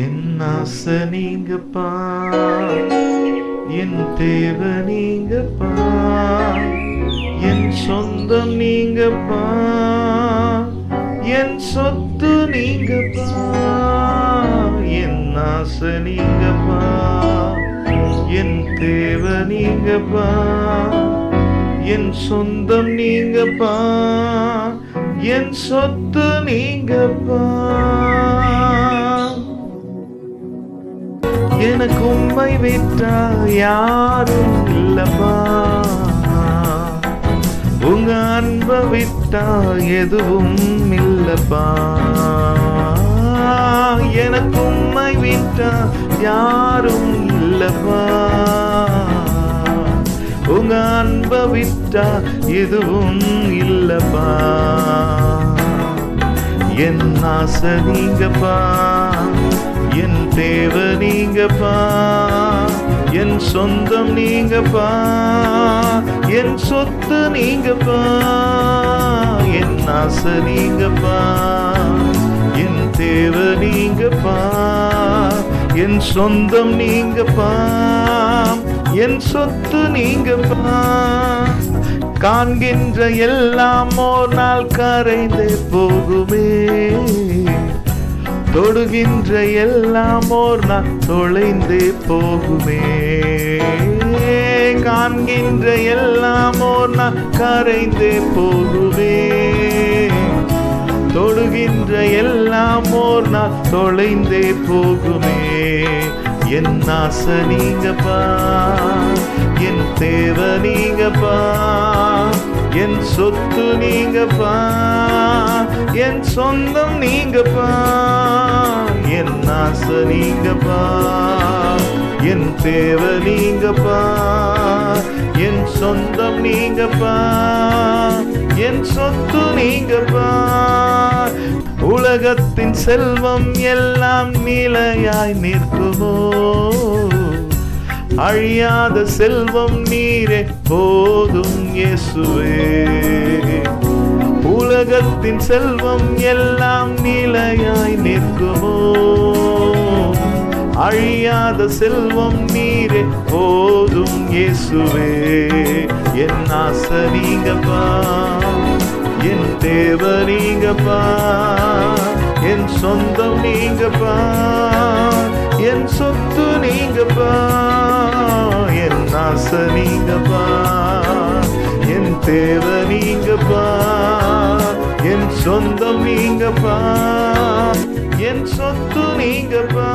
என் ஆசை நீங்கப்பா, என் தேவை நீங்கப்பா, என் சொந்தம் நீங்கப்பா, என் சொத்து நீங்கப்பா. என் ஆசை நீங்கப்பா, என் தேவை நீங்கப்பா, என் சொந்தம் நீங்கப்பா, என் சொத்து நீங்கப்பா. எனக்கு உம்மை விட்டா யாரும் இல்லப்பா, உங்க அன்பை விட்டா எதுவும் இல்லப்பா. எனக்கு உம்மை விட்டா யாரும் இல்லப்பா, உங்க அன்பை விட்டா எதுவும் இல்லப்பா. என் ஆசை நீங்கப்பா, என் தேவை நீங்கப்பா, என் சொந்தம் நீங்கப்பா, என் சொத்து நீங்கப்பா. என் ஆசை நீங்கப்பா, என் தேவை நீங்கப்பா, என் சொந்தம் நீங்கப்பா, என் சொத்து நீங்கப்பா. காண்கின்ற எல்லாம் ஓர் நாள் கரைந்தே போகுமே, தொடுகின்ற எல்லாம் ஓர் நாள் தொலைந்தே போகுமே. காண்கின்ற எல்லாம் ஓர் நாள் கரைந்தே போகுமே, தொடுகின்ற எல்லாம் ஓர் நாள் தொலைந்தே போகுமே. என் ஆசை நீங்கப்பா, என் தேவை நீங்கப்பா, என் சொத்து நீங்கப்பா, என் சொந்தம் நீங்கப்பா. என் ஆசை நீங்கப்பா, என் தேவை நீங்கப்பா, என் சொந்தம் நீங்கப்பா, என் சொத்து நீங்கப்பா. உலகத்தின் செல்வம் எல்லாம் நிலையாய் நிற்குமோ, அழியாத செல்வம் நீரே போதும் இயேசுவே. உலகத்தின் செல்வம் எல்லாம் நிலையாய் நிற்குமோ, அழியாத செல்வம் நீரே போதும் இயேசுவே. என் ஆசை நீங்கப்பா, என் தேவை நீங்கப்பா, என் சொந்தம் நீங்கப்பா, என் சொத்து நீங்கப்பா. என் ஆசை நீங்கப்பா, என் தேவை நீங்கப்பா, என் சொந்தம் நீங்கப்பா, என் சொத்து நீங்கப்பா.